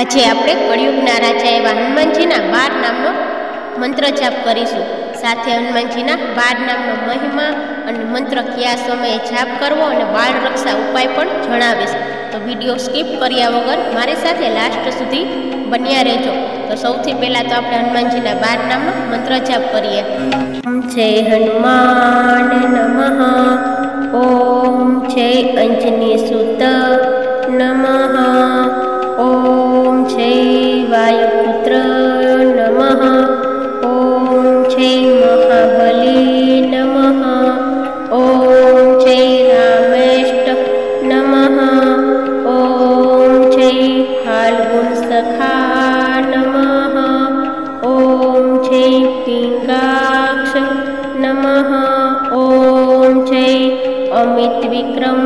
આજે આપણે કળિયુગના રાજા એવા હનુમાનજીના 12 નામનો મંત્ર જાપ કરીશું। સાથે હનુમાનજીના 12 નામનો મહિમા અને મંત્ર કયા સમયે જાપ કરવો અને બાળ રક્ષા ઉપાય પણ જણાવીશ। તો વિડીયો સ્કીપ કર્યા વગર મારી સાથે લાસ્ટ સુધી બન્યા રહેજો। તો સૌથી પહેલાં તો આપણે હનુમાનજીના 12 નામનો મંત્ર જાપ કરીએ। જય હનુમાન નમઃ, ઓમ જય અંજની સુત નમઃ, ઓમ જય વાયુપુત્ર નમઃ, ઓમ જય મહાબલી નમઃ, ઓમ જય રામેષ્ટ નમઃ, ઓમ જય ફાલ્ગુન સખા નમઃ, ઓમ જય પિંગાક્ષ નમઃ, ઓમ જય અમિત વિક્રમ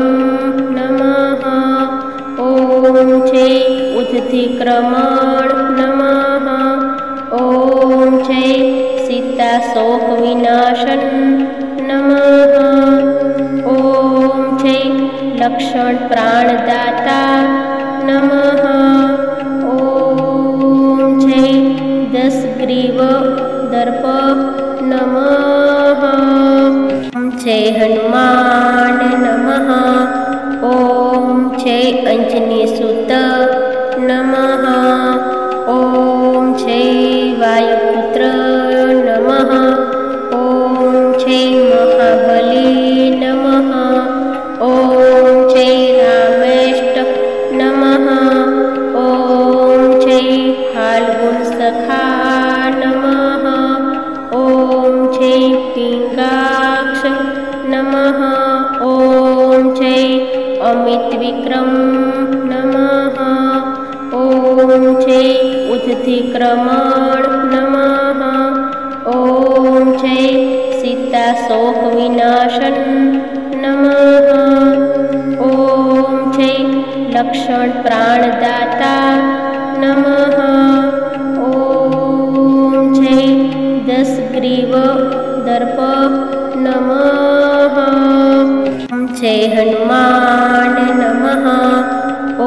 નમઃ, ઓમ જય ઉદ્ધિક્રમણ નમઃ, ઓમ જય સીતા શોક વિનાશન નમઃ, ઓમ જય લક્ષણ પ્રાણદાતા નમઃ, ઓમ જય દશગ્રીવ દર્પ નમઃ, જય હનુમાન નમઃ, ઓમ જય અંજની સુત નમઃ, ઓમ જય વાયુપુત્ર નમઃ, ઓમ જય મહાબલી નમઃ, ઓમ જય રામેષ્ટ નમઃ, ઓમ જય ફાલ્ગુન સખા નમઃ, ઓમ જય પિંગાક્ષ નમઃ, ઓમ જય અમિત વિક્રમ નમઃ, ઓમ જય ઉદ્ધિક્રમણ નમઃ, ઓમ જય સીતા શોક વિનાશન નમઃ, ઓમ જય લક્ષણ પ્રાણદાતા નમઃ, ઓમ જય દશગ્રીવ દર્પ નમઃ, જય હનુમાન નમઃ,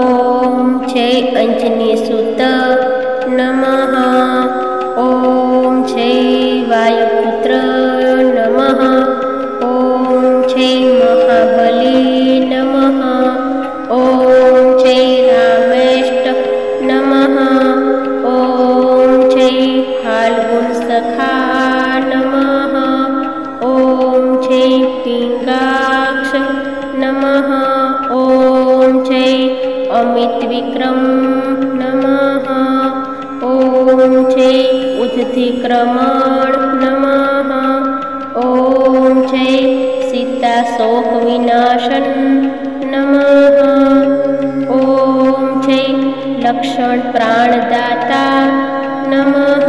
ઓમ જય અંજની સુત નમઃ, ઓમ જય વાયુપુત્ર નમઃ, ઓમ જય મહાબલી નમઃ, ઓમ જય રામેષ્ટ નમઃ, ઓમ જય ફાલ્ગુન સખા નમઃ, ઓમ જય પિંગાક્ષ નમઃ, ઓમ જય અમિત વિક્રમ નમઃ, ઓમ જય ઉદ્ધિક્રમણ નમઃ, ઓમ જય સીતા શોક વિનાશન નમઃ, ઓમ જય લક્ષણ પ્રાણદાતા નમઃ,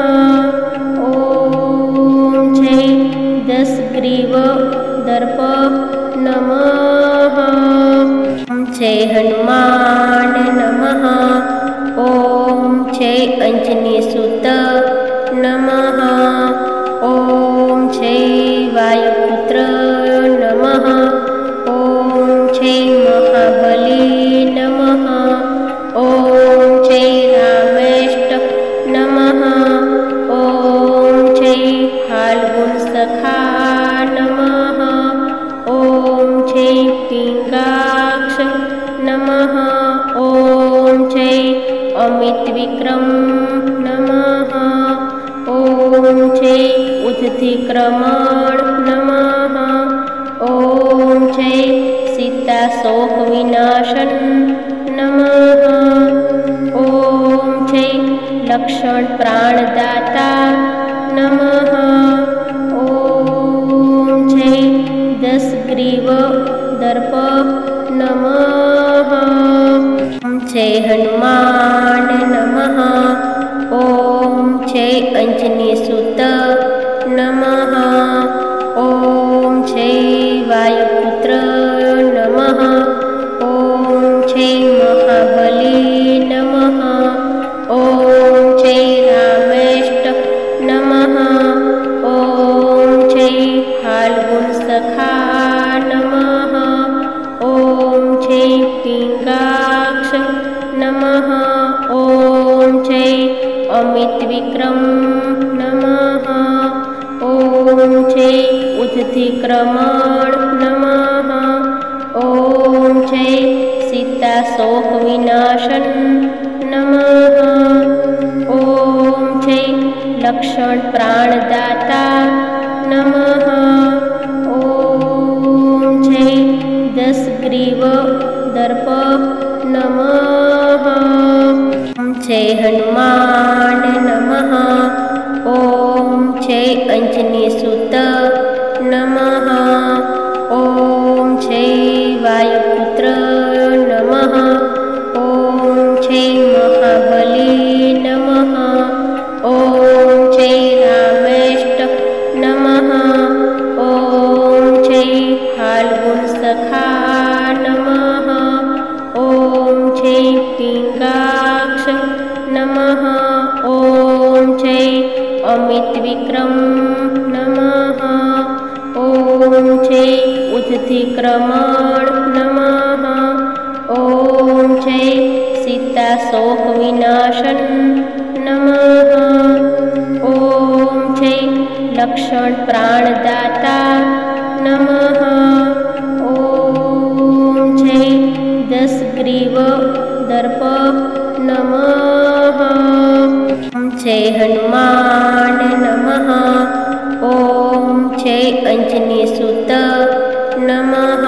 ઓમ જય દશગ્રીવ દર્પ નમઃ, જય હનુમાન નમઃ, ઓમ જય અંજની સુત નમઃ, ઓમ જય વાયુપુત્ર નમઃ, ઓમ જય મહાબલી નમઃ, ઓમ જય રામેષ્ટ નમઃ, ઓમ જય ફાલ્ગુન સખા નમઃ, ઓમ જય પિંગાક્ષ નમઃ, ઓમ જય અમિત વિક્રમ નમઃ, ઓમ જય ઉદ્ધિક્રમણ નમઃ, ઓમ જય સીતા શોક વિનાશન નમઃ, ઓમ જય લક્ષણ પ્રાણદાતા નમઃ, ઓમ જય દશગ્રીવ દર્પ નમઃ, જય હનુમાન નમઃ, ઓમ જય અંજની સુત નમઃ, ઓમ જય વાયુપુત્ર નમઃ, ઓમ જય મહાબલી નમઃ, ઓમ જય રામેષ્ટ નમઃ, ઓમ જય ફાલ્ગુન સખા નમઃ, ઓમ જય પિંગાક્ષ નમઃ, अमितविक्रम नमः। ॐ जय उद्धतिक्रमण नमः। ॐ जय सीताशोकविनाशन नमः। ॐ जय लक्षण प्राणदाता नमः। ॐ जय दशग्रीव दर्प नमः। जय हनुमान नमः। ॐ जय अंजनीसुत नमः। ॐ जय वायुपुत्र नमः। ॐ जय महाबली नमः। ॐ जय रामेष्ट नमः। ॐ जय फाल्गुन सखा नमः। ॐ जय पिंगाक्ष नमः। ॐ जय अमितविक्रम नमः। ॐ जय उद्धतिक्रमण नमः। ॐ जय सीताशोकविनाशन नमः। ॐ जय लक्षण प्राणदाता नमः। ॐ जय दशग्रीव दर्प नमः। जय हनुमान नमः। ॐ जय अंजनीसुत नमः।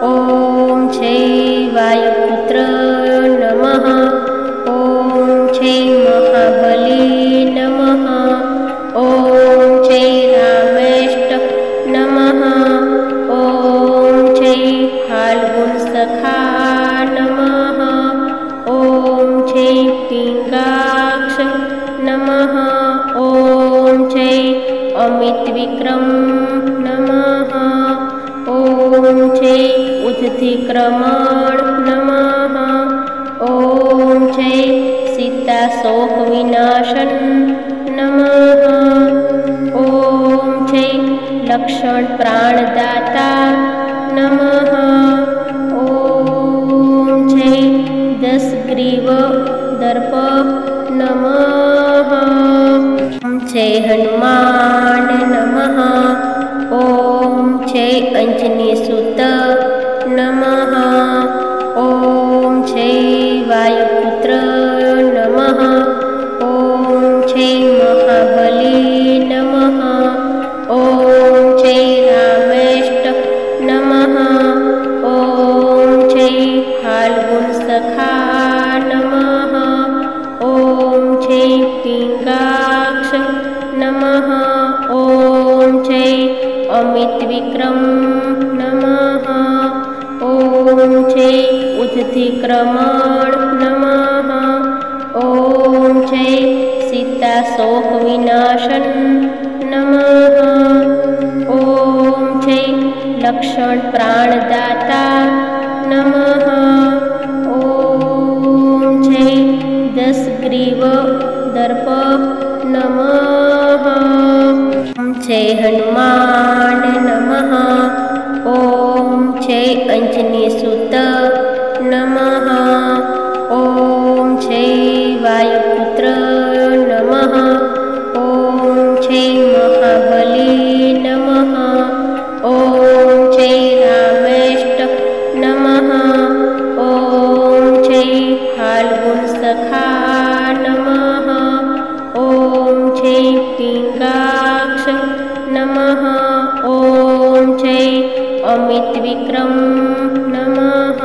ॐ जय वायुपुत्र नमः। ॐ जय महाबली नमः। ॐ जय रामेष्ट नमः। ॐ जय फाल्गुन सखा नमः। ॐ जय पिंगाक्ष नमः। ॐ जय अमितविक्रम नमः। ॐ जय उद्धतिक्रमण नमः। ॐ जय सीताशोकविनाशन नमः। ॐ जय लक्षण प्राणदाता नमः। ॐ जय दशग्रीव दर्प नमः। जय हनुमान नमः। ॐ जय अंजनीसुत नमः। ॐ जय वायुपुत्र नमः। ॐ जय महाबली नमः। ॐ जय रामेष्ट नमः। ॐ जय फाल्गुन सखा नमः। ॐ जय पिंगाक्ष नमः। ॐ जय अमितविक्रम नमः। ॐ जय उद्धतिक्रमण नमः। ॐ जय सीताशोकविनाशन नमः। ॐ जय लक्षण प्राणदाता नमः। ॐ जय दशग्रीव दर्प नमः। जय हनुमान नमः। ॐ जय अंजनीसुत नमः। ॐ जय वायुपुत्र नमः। ॐ जय महाबली नमः। ॐ जय रामेष्ट नमः। ॐ जय फाल्गुन सखा नमः। ॐ जय पिंगाक्ष नमः। ॐ जय अमितविक्रम नमः।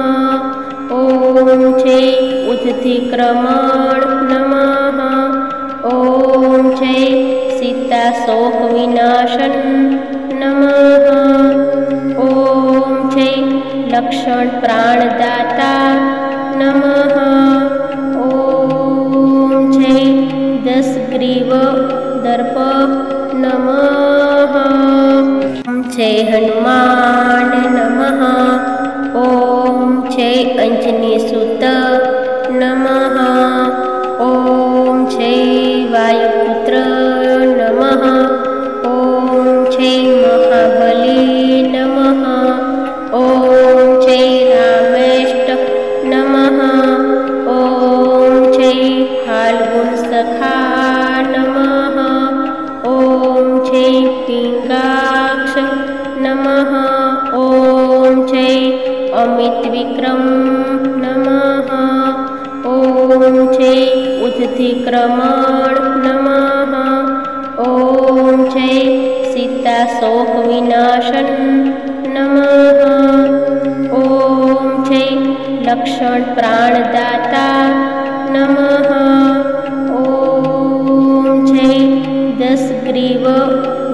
ॐ जय उद्धतिक्रमण नमः। ॐ जय सीताशोकविनाशन नमः। ॐ जय लक्षण प्राणदाता नमः। ॐ जय दशग्रीव दर्प नमः। जय हनुमान नमः। ॐ जय अंजनीसुत नमः। ॐ जय वायुपुत्र नमः। ॐ जय महाबली नमः। ॐ जय रामेष्ट नमः। ॐ जय फाल्गुन सखा जय उद्धिक्रमण नमः। ओम जय सीता शोक विनाशन नमः। ओम जय लक्षण प्राणदाता नमः। ओम जय दशग्रीव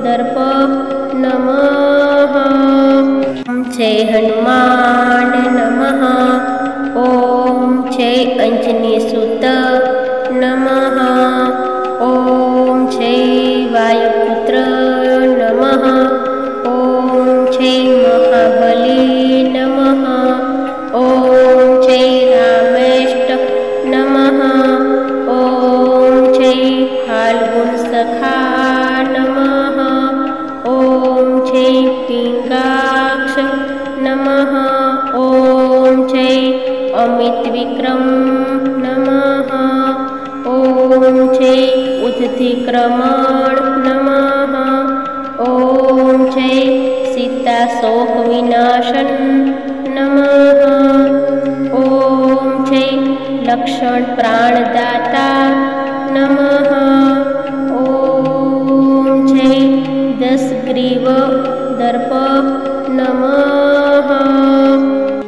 दर्प नमः। जय हनुमान नमः। ओम जय अंजनी सुत नमः। ओम जय वायुपुत्र नमः। ओम जय महाबली नमः। ओम जय रामेष्ट नमः। ओम जय फाल्गुन सखा नमः। ओम जय पिंगाक्ष नमः। ओम जय अमित विक्रम नमः। ओम जय उद्धिक्रमण नमः। ओम जय सीता शोक विनाशन नमः। ओम जय लक्षण प्राणदाता नमः। ओम जय दशग्रीव दर्प नमः।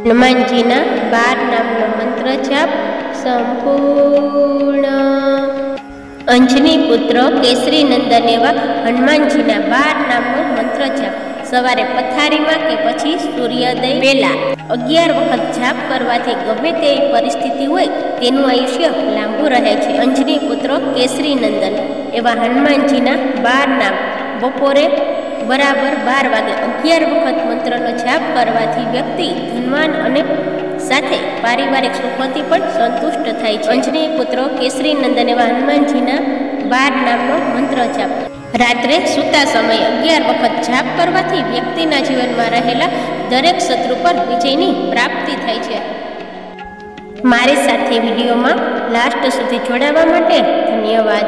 हनुमानजीना 12 नामनो मंत्र जाप संपूर्ण। अंजनी पुत्र केसरी नंदन एवा हनुमानजीना 12 नामनो मंत्र जाप सवारे पथारीमां के पछी सूर्योदय पहेला 11 वखत जाप करवाथी गमे तेवी परिस्थिति होय तेनुं आयुष्य लांबू रहे छे। अंजनी पुत्र केसरी नंदन एवा हनुमानजीना 12 नाम बपोरे बराबर 12 वागे 11 वखत मंत्रनो जाप करवाथी व्यक्ति धनवान अने साथे पारिवारिक सुखोथी पण संतुष्ट थाय छे। अंजनी पुत्र केसरी नंदन एवा हनुमानजीना 12 नामनो मंत्र जाप रात्रे सूता समय 11 वखत जाप करवाथी व्यक्तिना जीवનમાં રહેલા દરેક શત્રુ પર વિજયની પ્રાપ્તિ થાય છે। મારી સાથે વિડીયોમાં લાસ્ટ સુધી જોડાવા માટે ધન્યવાદ।